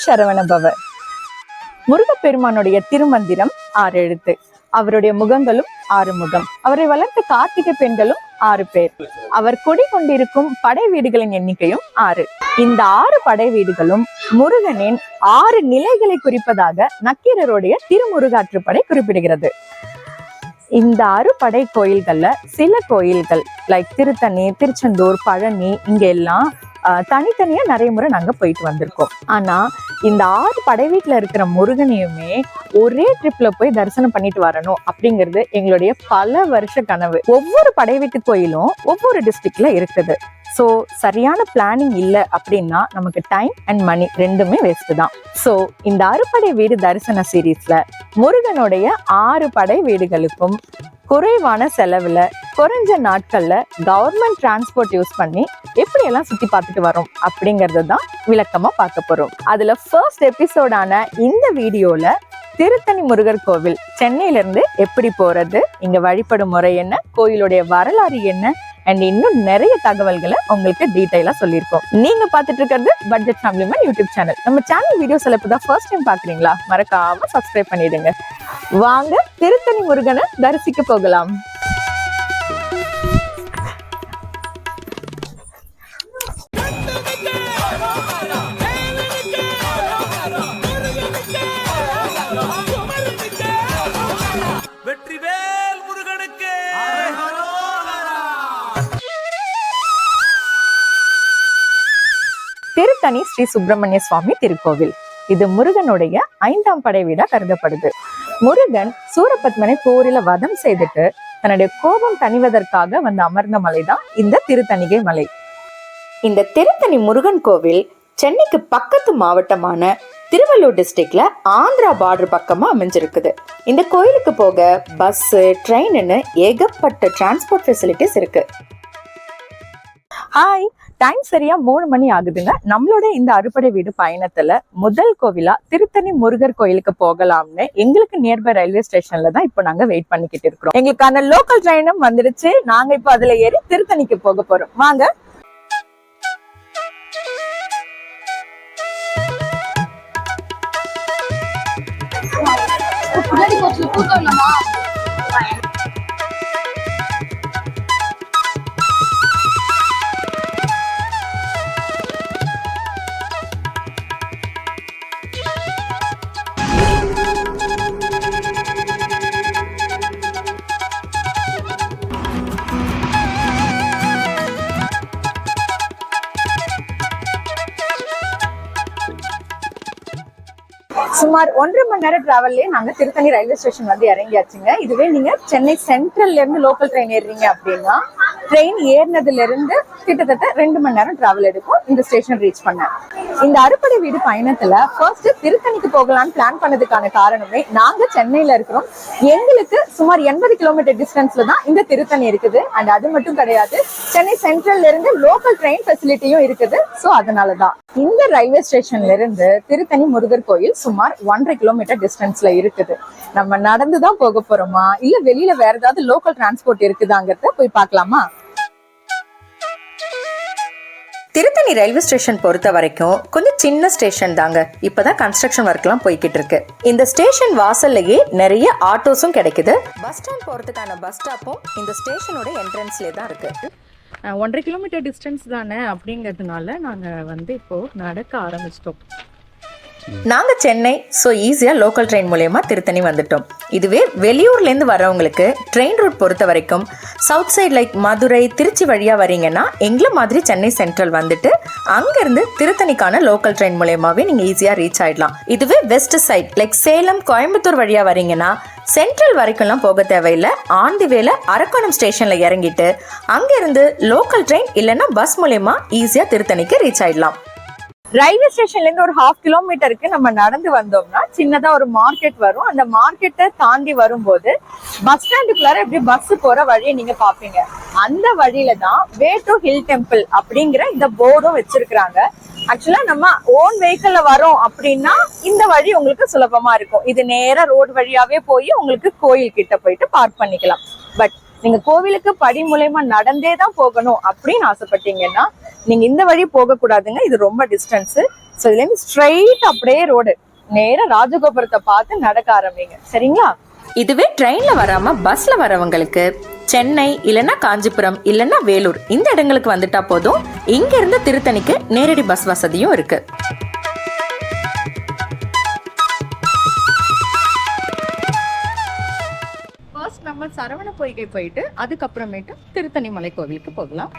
சரவணபவ. முருகப்பெருமானுடைய திருமந்திரம் 6 எழுத்து. அவருடைய முகங்களும் 6 முகம். அவரை வளர்த்த கார்த்திகை பெண்களும் 6 பேர். அவர் கொடி கொண்டிருக்கும் படை வீடுகளின் எண்ணிக்கையும் 6. இந்த 6 படை வீடுகளும் முருகனின் 6 நிலைகளை குறிப்பதாக நக்கீரருடைய திருமுருகாற்றுப்படை குறிப்பிடுகிறது. இந்த 6 படை கோயில்கள்ல சில கோயில்கள் லைக் திருத்தணி, திருச்செந்தூர், பழனி இங்க எல்லாம் தனித்தனியா நிறைய முறை நாங்க போயிட்டு வந்திருக்கோம். ஆனா இந்த 6 படை வீட்டுல இருக்கிற முருகனையுமே ஒரே ட்ரிப்ல போய் தரிசனம் பண்ணிட்டு வரணும் அப்படிங்கிறது எங்களுடைய பல வருஷ கனவு. ஒவ்வொரு படை வீட்டு கோயிலும் ஒவ்வொரு டிஸ்ட்ரிக்ட்ல இருக்குது. ஸோ சரியான பிளானிங் இல்லை அப்படின்னா நமக்கு டைம் அண்ட் மணி ரெண்டுமே வேஸ்ட் தான். ஸோ இந்த 6 படை வீடு தரிசன சீரீஸ்ல முருகனுடைய 6 படை வீடுகளுக்கும் குறைவான செலவுல குறைஞ்ச நாட்கள்ல கவர்மெண்ட் டிரான்ஸ்போர்ட் யூஸ் பண்ணி எப்படி எல்லாம் சுத்தி பார்த்துட்டு வரோம் அப்படிங்கறது தான் விளக்கமா பார்க்க போறோம். அதுல ஃபர்ஸ்ட் எபிசோடான இந்த வீடியோல திருத்தணி முருகர் கோவில் சென்னையில இருந்து எப்படி போறது, இங்க வழிபடும் முறை என்ன, கோயிலுடைய வரலாறு என்ன அண்ட் இன்னும் நிறைய தகவல்களை உங்களுக்கு டீடைலா சொல்லியிருக்கோம். நீங்க பார்த்துட்டு இருக்கிறது budget family man YouTube channel. நம்ம சேனல் வீடியோஸ் எல்லாம் இப்பதான் ஃபர்ஸ்ட் டைம் பாக்குறீங்களா, மறக்காம சப்ஸ்கிரைப் பண்ணிடுங்க. வாங்க திருத்தணி முருகனை தரிசிக்க போகலாம். திருத்தணி ஸ்ரீ சுப்பிரமணிய சுவாமி திருக்கோவில். இது முருகனுடைய 5ஆம் படை வீடா கருதப்படுது. முருகன் சூரபத்மனை போரில வதம் செய்துட்டு தன்னுடைய கோபம் தணிவதற்காக வந்து அமர்ந்த மலைதான் இந்த திருத்தணிகை மலை. இந்த திருத்தணி முருகன் கோவில் சென்னைக்கு பக்கத்து மாவட்டமான திருவள்ளூர் டிஸ்ட்ரிக்ட்ல ஆந்திரா பார்டர் பக்கமா அமைஞ்சிருக்குது. இந்த கோயிலுக்கு போக பஸ், ட்ரெயின்னு ஏகப்பட்ட டிரான்ஸ்போர்ட் ஃபெசிலிட்டிஸ் இருக்கு. ஹாய், டைம் சரியா 3 மணி ஆகுதுங்க. நம்மளோட இந்த அறுபடை வீடு பயணத்துல முதல் கோவிலா திருத்தணி முருகர் கோயிலுக்கு போகலாம்னு எங்களுக்கு நியர்பை ரயில்வே ஸ்டேஷன்ல தான் இப்போ நாங்க வெயிட் பண்ணிக்கிட்டு இருக்கிறோம். எங்களுக்கான லோக்கல் ட்ரெயினும் வந்துருச்சு. நாங்க இப்போ அதுல ஏறி திருத்தணிக்கு போக போறோம். வாங்க. சுமார் 1.5 மணி நேரம் டிராவல்லே நாங்க திருத்தணி ரயில்வே ஸ்டேஷன் வந்து இறங்கியாச்சுங்க. இதுவே நீங்க சென்னை சென்ட்ரல்ல இருந்து லோக்கல் ட்ரெயின் ஏறுறீங்க அப்படின்னா ட்ரெயின் ஏறினதுல இருந்து கிட்டத்தட்ட 2 மணி நேரம் டிராவல் எடுக்கும் இந்த ஸ்டேஷன் ரீச் பண்ண. இந்த அறுபடை வீடு பயணத்துல ஃபர்ஸ்ட் திருத்தணிக்கு போகலான்னு பிளான் பண்ணதுக்கான காரணமே, நாங்க சென்னையில இருக்கிறோம், எங்களுக்கு சுமார் 80 கிலோமீட்டர் டிஸ்டன்ஸ்ல தான் இந்த திருத்தணி இருக்குது. அண்ட் அது மட்டும் கிடையாது, சென்னை சென்ட்ரல்ல இருந்து லோக்கல் ட்ரெயின் ஃபெசிலிட்டியும் இருக்குது. ஸோ அதனாலதான் இந்த ரயில்வே ஸ்டேஷன்ல இருந்து திருத்தணி முருகர் கோயில் சுமார் 1.5 கிலோமீட்டர் டிஸ்டன்ஸ்ல இருக்குது. நம்ம நடந்துதான் போக போறோமா இல்ல வெளியில வேற ஏதாவது லோக்கல் டிரான்ஸ்போர்ட் இருக்குதாங்கிறத போய் பார்க்கலாமா? திருத்தணி ரயில்வே ஸ்டேஷன் பொறுத்த வரைக்கும் கொஞ்சம் சின்ன ஸ்டேஷன் தாங்க. இப்பதான் கன்ஸ்ட்ரக்ஷன் ஒர்க் எல்லாம் போய்கிட்டு இருக்கு. இந்த ஸ்டேஷன் வாசல்லையே நிறைய ஆட்டோஸும் கிடைக்குது. பஸ் ஸ்டாண்ட் போறதுக்கான பஸ் ஸ்டாப்பும் இந்த ஸ்டேஷனோட என்ட்ரன்ஸ்லேயே தான் இருக்கு. 1.5 கிலோமீட்டர் டிஸ்டன்ஸ் தானே அப்படிங்கிறதுனால நாங்கள் வந்து இப்போ நடக்க ஆரம்பிச்சிட்டோம். நாங்க சென்னை ஸோ ஈஸியா லோக்கல் ட்ரெயின் மூலயமா திருத்தணி வந்துட்டோம். இதுவே வெளியூர்ல இருந்து வரவங்களுக்கு ட்ரெயின் ரூட் பொறுத்த வரைக்கும் south side like Madurai, Trichy வழியா வரீங்கன்னா எங்களை மாதிரி சென்னை சென்ட்ரல் வந்துட்டு அங்கிருந்து திருத்தணிக்கான லோக்கல் ட்ரெயின் மூலயமாவே நீங்க ஈஸியா ரீச் ஆயிடலாம். இதுவே west side like Salem, Coimbatore வழியா வரீங்கன்னா சென்ட்ரல் வரைக்கும்லாம் போக தேவையில்லை. ஆன் தி வேல அரக்கோணம் ஸ்டேஷன்ல இறங்கிட்டு அங்கிருந்து லோக்கல் ட்ரெயின் இல்லைன்னா பஸ் மூலயமா ஈஸியா திருத்தணிக்கு ரீச் ஆயிடலாம். ரயில்வே ஸ்டேஷன்ல இருந்து ஒரு 1/2 கிலோமீட்டருக்கு நம்ம நடந்து வந்தோம்னா சின்னதா ஒரு மார்க்கெட் வரும். அந்த மார்க்கெட்டை தாண்டி வரும்போது பஸ் ஸ்டாண்டுக்குள்ளார எப்படி பஸ் போற வழியை நீங்க பாப்பீங்க. அந்த வழியில தான் வே டு ஹில் டெம்பிள் அப்படிங்கிற இந்த போர்டும் வச்சிருக்கிறாங்க. ஆக்சுவலா நம்ம ஓன் வெஹிக்கிள்ல வரோம் அப்படின்னா இந்த வழி உங்களுக்கு சுலபமா இருக்கும். இது நேரா ரோடு வழியாவே போய் உங்களுக்கு கோயில் கிட்ட போயிட்டு பார்க் பண்ணிக்கலாம். பட் நீங்க கோவிலுக்கு படி மூலமா நடந்தே தான் போகணும் அப்படின்னு ஆசைப்பட்டீங்கன்னா நீங்க இந்த வழி போக கூடாதுங்க. இது ரொம்ப டிஸ்டன்ஸ். ஸோ இதுல இருந்து ஸ்ட்ரைட் அப்படியே ரோடு நேரா ராஜகோபுரத்தை பார்த்து நடக்க ஆரம்பிங்க. சரிங்களா? இதுவே ட்ரெயின்ல வராம பஸ்ல வரவங்களுக்கு சென்னை இல்லைன்னா காஞ்சிபுரம் இல்லைன்னா வேலூர் இந்த இடங்களுக்கு வந்துட்டா போதும். இங்க இருந்து திருத்தணிக்கு நேரடி பஸ் வசதியும் இருக்கு. ஃபர்ஸ்ட் நம்ம சரவண பொய்கை போயிட்டு அதுக்கப்புறமேட்டு திருத்தணி மலை கோவிலுக்கு போகலாம்.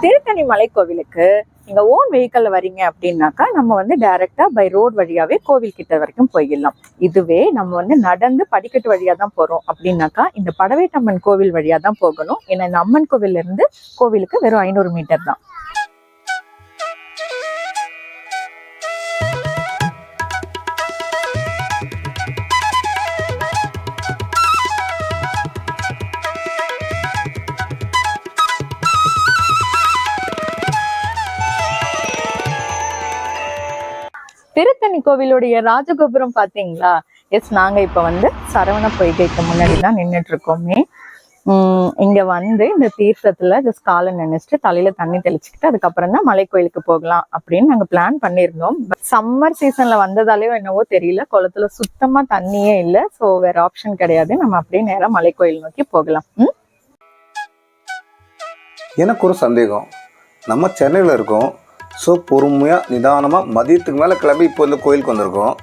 திருத்தணி மலை கோவிலுக்கு நீங்க ஓன் வெஹிக்கல்ல வரீங்க அப்படின்னாக்கா நம்ம வந்து டைரக்டா பை ரோட் வழியாவே கோவில் கிட்ட வரைக்கும் போயிடலாம். இதுவே நம்ம வந்து நடந்து படிக்கட்டு வழியா தான் போறோம் அப்படின்னாக்கா இந்த படவேட்டம்மன் கோவில் வழியா தான் போகணும். ஏன்னா இந்த அம்மன் கோவில்ல இருந்து கோவிலுக்கு வெறும் 500 மீட்டர் தான். திருத்தணி கோவிலுடைய ராஜகோபுரம் பாத்தீங்களா? எஸ், நாங்க இப்ப வந்து சரவண பொய்கைக்கு முன்னாடி தான் நின்றுட்டு இருக்கோமே. இங்க வந்து இந்த தீர்த்தத்துல ஜஸ்ட் காலை நினைச்சிட்டு தலையில தண்ணி தெளிச்சுக்கிட்டு அதுக்கப்புறம் தான் மலை கோயிலுக்கு போகலாம் அப்படின்னு நாங்க பிளான் பண்ணியிருந்தோம். சம்மர் சீசன்ல வந்ததாலேயோ என்னவோ தெரியல, குளத்துல சுத்தமா தண்ணியே இல்லை. ஸோ வேற ஆப்ஷன் கிடையாது, நம்ம அப்படியே நேரம் மலை கோயில் நோக்கி போகலாம். எனக்கு ஒரு சந்தேகம். நம்ம சென்னையில் இருக்கோம். ஸோ பொறுமையாக நிதானமாக மதியத்துக்கு மேலே கிளம்பி இப்போ இந்த கோயிலுக்கு வந்திருக்கோம்.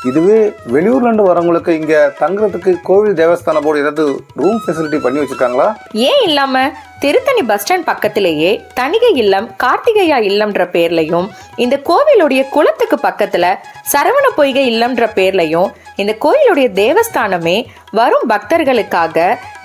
இதுவே வெளியூர்லேருந்து வரவங்களுக்கு இங்கே தங்குறதுக்கு கோவில் தேவஸ்தான போர்டு ஏதாவது ரூம் ஃபெசிலிட்டி பண்ணி வச்சுருக்காங்களா? ஏன் இல்லாமல் திருத்தணி பஸ் ஸ்டாண்ட் பக்கத்திலேயே தணிகை இல்லம், கார்த்திகையா இல்லம்ன்ற பேர்லையும், இந்த கோவிலுடைய குளத்துக்கு பக்கத்தில் சரவண பொய்கை இல்லம்ன்ற பேர்லையும் இந்த கோயிலுடைய தேவஸ்தானமே வரும் பக்தர்களுக்காக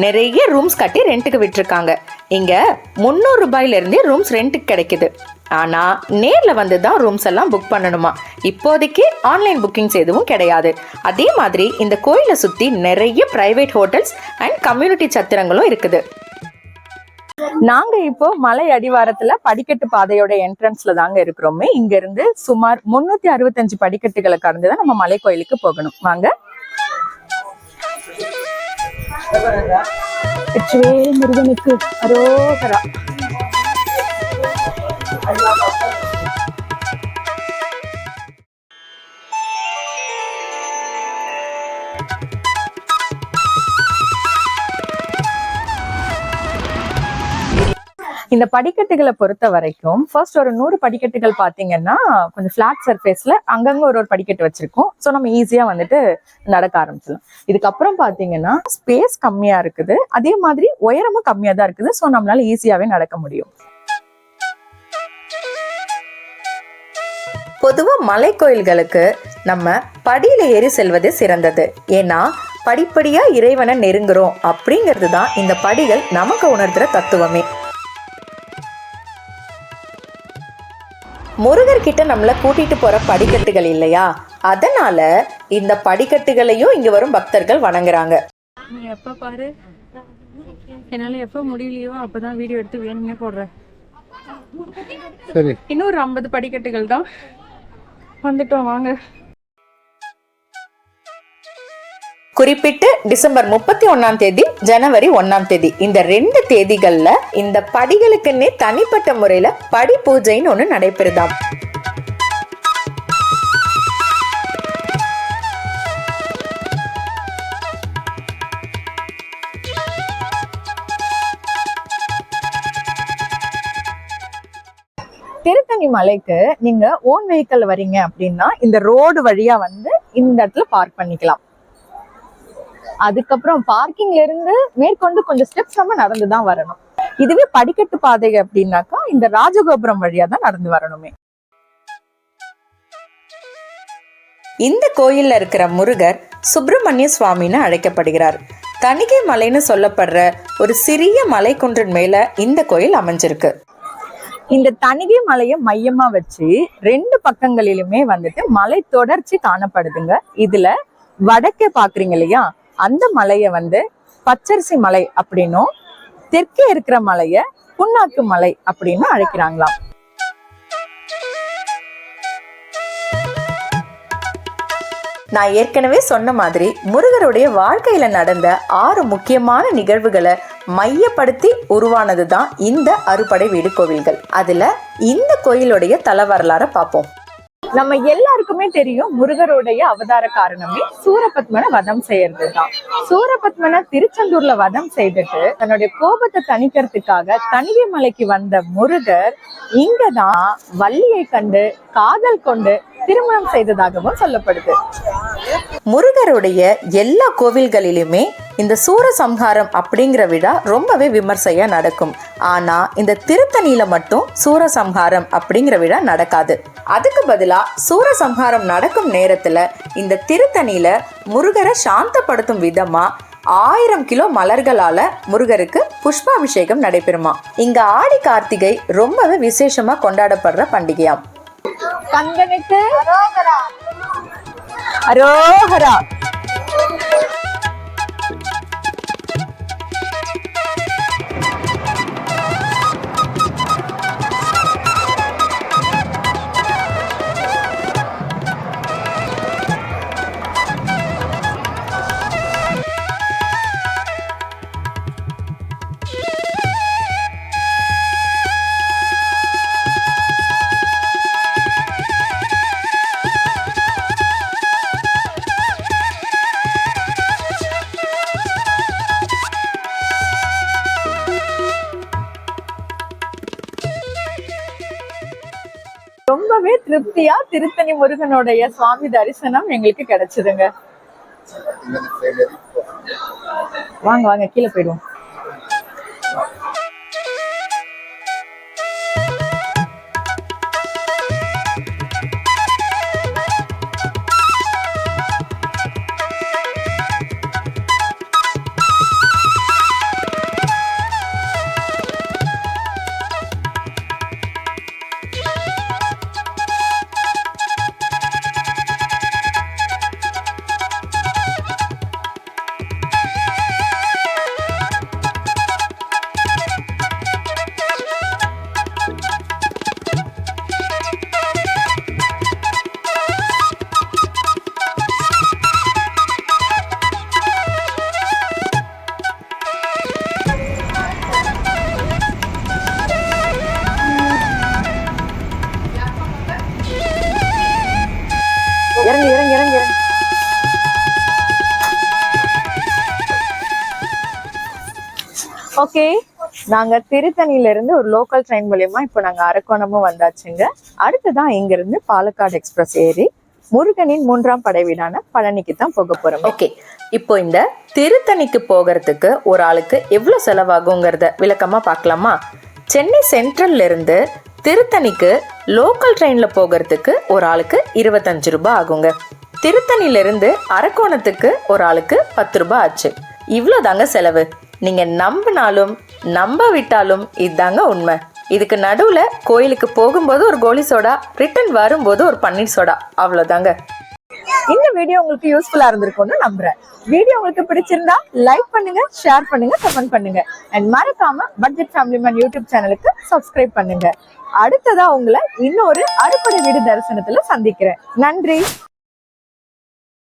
நிறைய ரூம்ஸ் கட்டி ரெண்ட்டுக்கு விட்டுருக்காங்க. இங்கே 300 ரூபாயிலிருந்தே ரூம்ஸ் ரெண்ட்டுக்கு கிடைக்குது. ஆனால் நேரில் வந்து தான் ரூம்ஸ் எல்லாம் புக் பண்ணணுமா. இப்போதைக்கு ஆன்லைன் புக்கிங்ஸ் எதுவும் கிடையாது. அதே மாதிரி இந்த கோயிலை சுற்றி நிறைய பிரைவேட் ஹோட்டல்ஸ் அண்ட் கம்யூனிட்டி சத்திரங்களும் இருக்குது. நாங்க இப்போ மலை அடிவாரத்துல படிக்கட்டு பாதையோட என்ட்ரன்ஸ்ல தாங்க இருக்கிறோமே. இங்க இருந்து சுமார் 365 படிக்கட்டுகளை கடந்துதான் நம்ம மலை கோயிலுக்கு போகணும். வாங்க. முருகனுக்கு அரோகரா. இந்த படிக்கட்டுகளை பொறுத்த வரைக்கும் ஃபர்ஸ்ட் ஒரு 100 படிக்கட்டுகள் பாத்தீங்கன்னா கொஞ்சம் ஃபிளாட் சர்ஃபேஸ்ல அங்கங்க ஒரு படிக்கட்டு வச்சிருக்கோம். ஸோ நம்ம ஈஸியா வந்துட்டு நடக்க ஆரம்பிச்சிடலாம். இதுக்கப்புறம் பாத்தீங்கன்னா ஸ்பேஸ் கம்மியா இருக்குது, அதே மாதிரி உயரமும் கம்மியா தான் இருக்குது. ஸோ நம்மளால ஈஸியாவே நடக்க முடியும். பொதுவாக மலை கோயில்களுக்கு நம்ம படியில ஏறி செல்வது சிறந்தது. ஏன்னா படிப்படியா இறைவனை நெருங்குறோம் அப்படிங்கிறது தான் இந்த படிகள் நமக்கு உணர்த்துற தத்துவமே. முருகர்கிட்ட நம்மளை கூட்டிட்டு போற படிக்கட்டுகள் இல்லையா, அதனால இந்த படிக்கட்டுகளையும் இங்க வரும் பக்தர்கள் வணங்குறாங்க. நீ எப்ப பாரு, என்னால எப்ப முடியலையோ அப்பதான் வீடியோ எடுத்து வேணுமே போடுறேன். சரி, இன்னொரு 50 படிக்கட்டுகள் தான். வந்துட்டோம், வாங்க. குறிப்பிட்டு டிசம்பர் 31ஆம் தேதி, ஜனவரி 1ஆம் தேதி இந்த 2 தேதிகள்ல இந்த படிகளுக்குன்னே தனிப்பட்ட முறையில படி பூஜைன்னு ஒண்ணு நடைபெறுதாம். திருத்தணி மலைக்கு நீங்க ஓன் வெஹிக்கல் வரீங்க அப்படின்னா இந்த ரோடு வழியா வந்து இந்த இடத்துல பார்க் பண்ணிக்கலாம். அதுக்கப்புறம் பார்க்கிங்ல இருந்து மேற்கொண்டு கொஞ்சம் ஸ்டெப்ஸ் நம்ம நடந்துதான் வரணும். இதுவே படிக்கட்டு பாதை அப்படின்னாக்கா இந்த ராஜகோபுரம் வழியா தான் நடந்து வரணுமே. இந்த கோயில்ல இருக்கிற முருகர் சுப்பிரமணிய சுவாமின்னு அழைக்கப்படுகிறார். தணிகை மலைன்னு சொல்லப்படுற ஒரு சிறிய மலை குன்றின் மேல இந்த கோயில் அமைஞ்சிருக்கு. இந்த தணிகை மலையை மையமா வச்சு 2 பக்கங்களிலுமே வந்துட்டு மலை தொடர்ச்சி காணப்படுதுங்க. இதுல வடக்கே பாக்குறீங்க இல்லையா, அந்த மலையை வந்து பச்சரிசி மலை அப்படின்னும், தெற்கே இருக்கிற மலைய புண்ணாக்கு மலை அப்படின்னு அழைக்கிறாங்களாம். நான் ஏற்கனவே சொன்ன மாதிரி முருகருடைய வாழ்க்கையில நடந்த 6 முக்கியமான நிகழ்வுகளை மையப்படுத்தி உருவானதுதான் இந்த அறுபடை வீடு கோவில்கள். அதுல இந்த கோயிலுடைய தல வரலாறை பார்ப்போம். நம்ம எல்லாருக்குமே தெரியும் முருகருடைய அவதார காரணமே சூரபத்மனை வதம் செய்யறதுதான். சூரபத்மனை திருச்செந்தூர்ல வதம் செய்துட்டு தன்னுடைய கோபத்தை தணிக்கிறதுக்காக தணிகை மலைக்கு வந்த முருகர் இங்கதான் வள்ளியை கண்டு காதல் கொண்டு திருமணம் செய்ததாகவும் சொல்லப்படுது. முருகருடைய எல்லா கோவில்களிலுமே இந்த சூரசம்ஹாரம் அப்படிங்கிற விழா ரொம்பவே விமர்சையா நடக்கும். ஆனா இந்த திருத்தணியில மட்டும் சூரசம்ஹாரம் அப்படிங்கிற விழா நடக்காது. அதுக்கு பதிலா சூரசம்ஹாரம் நடக்கும் நேரத்துல இந்த திருத்தணியில முருகரை சாந்தப்படுத்தும் விதமா 1000 கிலோ மலர்களால முருகருக்கு புஷ்பாபிஷேகம் நடைபெறுமா. இங்க ஆடி கார்த்திகை ரொம்பவே விசேஷமா கொண்டாடப்படுற பண்டிகையாம். கந்தனுக்கு அரோகரா. ரொம்பவே திருப்தியா திருத்தணி முருகனுடைய சுவாமி தரிசனம் எங்களுக்கு கிடைச்சதுங்க. வாங்க வாங்க கீழே போயிடுவோம். இறங்கு இறங்கு இறங்கு இறங்கு. ஓகே, நாங்க திருத்தணியில இருந்து ஒரு லோக்கல் ட்ரெயின் மூலியமா இப்போ நாங்க அரக்கோணமும் வந்தாச்சுங்க. அடுத்துதான் இங்க இருந்து பாலக்காடு எக்ஸ்பிரஸ் ஏறி முருகனின் 3ஆம் படை வீடான பழனிக்கு தான் போக போறோம். ஓகே, இப்போ இந்த திருத்தணிக்கு போகிறதுக்கு ஒரு ஆளுக்கு எவ்வளவு செலவாகுங்கிறத விளக்கமா பார்க்கலாமா? சென்னை சென்ட்ரல்ல இருந்து திருத்தணிக்கு லோக்கல் ட்ரெயின்ல போகிறதுக்கு ஒரு ஆளுக்கு 25 ரூபாய் ஆகுங்க. திருத்தணில இருந்து அரக்கோணத்துக்கு ஒரு ஆளுக்கு 10 ரூபாய் ஆச்சு. இவ்வளோதாங்க செலவு. நீங்க நம்பினாலும் நம்ப விட்டாலும் இதுதாங்க உண்மை. இதுக்கு நடுவுல கோயிலுக்கு போகும்போது ஒரு கோலி சோடா, ரிட்டர்ன் வரும்போது ஒரு பன்னீர் சோடா, அவ்வளவுதாங்க. இந்த வீடியோ உங்களுக்கு யூஸ்ஃபுல்லா இருந்திருக்கும்னு நம்புறேன். வீடியோ உங்களுக்கு பிடிச்சிருந்தா லைக் பண்ணுங்க, ஷேர் பண்ணுங்க, கமெண்ட் பண்ணுங்க. அண்ட் மறக்காம பட்ஜெட் ஃபேமிலி மேன் யூடியூப் சேனலுக்கு சப்ஸ்கிரைப் பண்ணுங்க. அடுத்ததா உங்களை இன்னொரு அறுபடை வீடு தரிசனத்துல சந்திக்கிறேன். நன்றி.